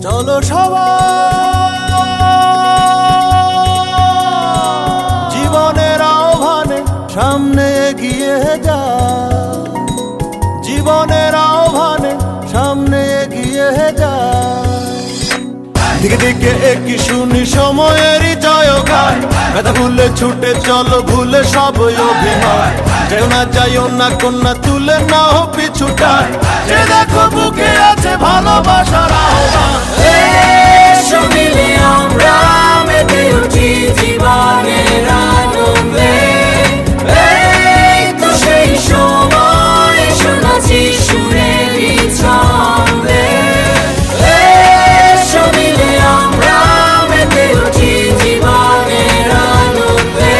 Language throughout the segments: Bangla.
চলো সবাই জীবনের আহ্বানে সামনে এগিয়ে যায়, জীবনের আহ্বানে সামনে এগিয়ে যায়। দিকে দিকে একই শুনি সময়েরই জয়গান, ব্যথা ভুলে ছুটে চলো ভুলে সব অভিমান। যেও না যাইও না কন্যা তুলে নাও পিছুটান, যে দেখো বুকে আছে ভালোবাসার আহ্বান। এসো মিলে আমরা মেতে উঠি জীবনের আনন্দে, এই তো সেই সময় শোনাচ্ছি সুরেরই ছন্দে। এসো মিলে আমরা মেতে উঠি জীবনের আনন্দে,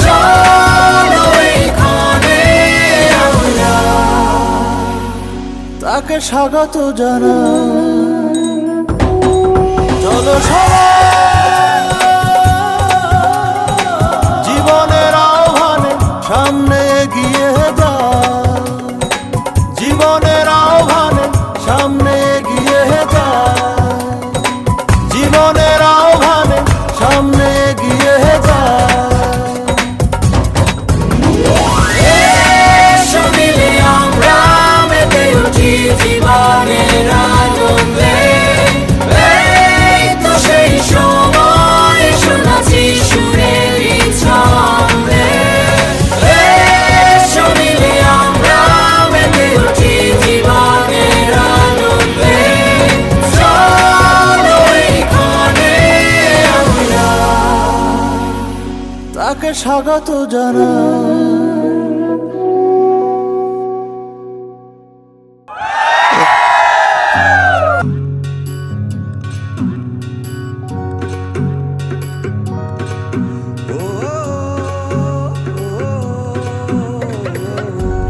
চলো এইখানে আমরা তাকে স্বাগত জানাই। চলো সবাই জীবনের আহ্বানে সামনে এগিয়ে যায়, জীবনের আহ্বানে সামনে এগিয়ে যায়, জীবনের আহ্বানে সামনে এগিয়ে যায়। এসো মিলে আমরা মেতে উঠি জীবনের আনন্দে, এই তো সেই সময় শোনাচ্ছি সুরেরই ছন্দে। এসো মিলে আমরা মেতে উঠি জীবনের আনন্দে, চলো এইখানে আমরা তাকে স্বাগত জানাই।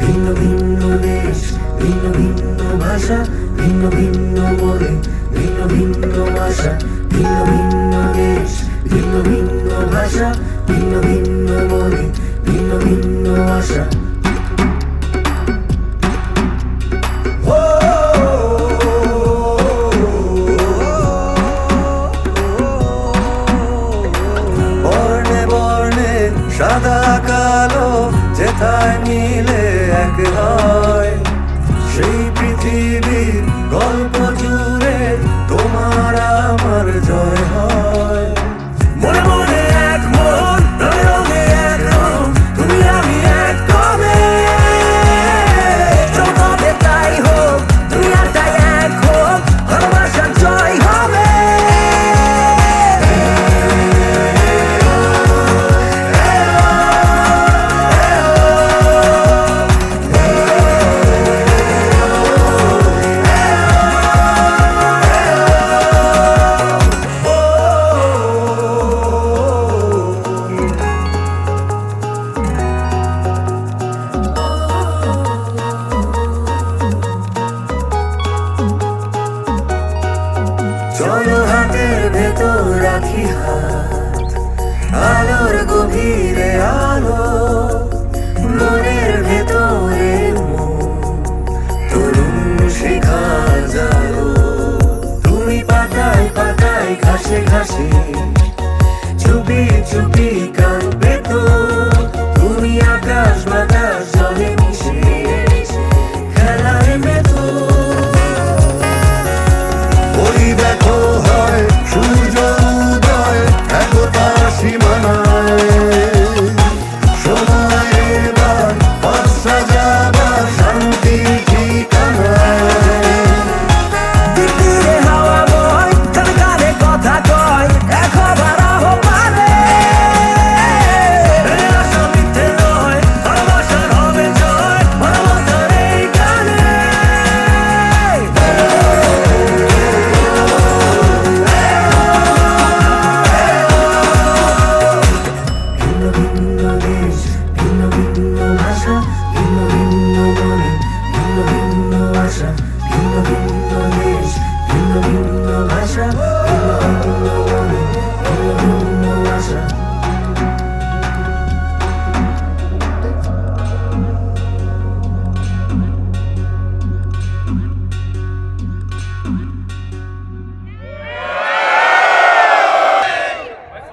ভিন্ন ভিন্ন দেশ, ভিন্ন ভিন্ন ভাষা, ভিন্ন ভিন্ন মনে, ভিন্ন ভিন্ন ভাষা, ভিন্ন ভিন্ন দেশ, ভিন্ন ভিন্ন ভাষা, ভিন্ন ভিন্ন মনে, ভিন্ন ভিন্ন ভাষা। বর্ণে বর্ণে সাদা কালো যেথায় মিলে এক হয়, সেই পৃথিবীর গল্প জুড়ে তোমার আমার জয় হয়। মনে মনে এক মন, রঙে রঙে এক রং, তুমি আমি এক কবে। চৌকাতে তাই হোক, দুনিয়াটাই এক হোক, ভালোবাসার জয় হবে। চলো হাতের ভেতর রাখি হাত, আলোর গভীরে আলো, মনের ভেতরে মন, তরুণ শিখা জালো। তুমি পাতায় পাতায় ঘাসে ঘাসে চুপি চুপি কাঁদবে তো, তুমি আকাশ বাতাস জলে মিশে খেলায় মেতো। ওই দেখো হয় সূর্য উদয় একতা সীমানায়, সময় এবার পথ সাজাবার শান্তির ঠিকানায়। তীরে হাওয়া বয়, কানে কানে কথা কয়, এক হবার আহ্বানে। আশা মিথ্যে নয়, ভালোবাসার হবে জয়, মানবতার এই গানে। ভিন্ন ভিন্ন দেশ, ভিন্ন ভিন্ন ভাষা, ভিন্ন ভিন্ন মনে, ভিন্ন ভিন্ন আশা, ভিন্ন ভিন্ন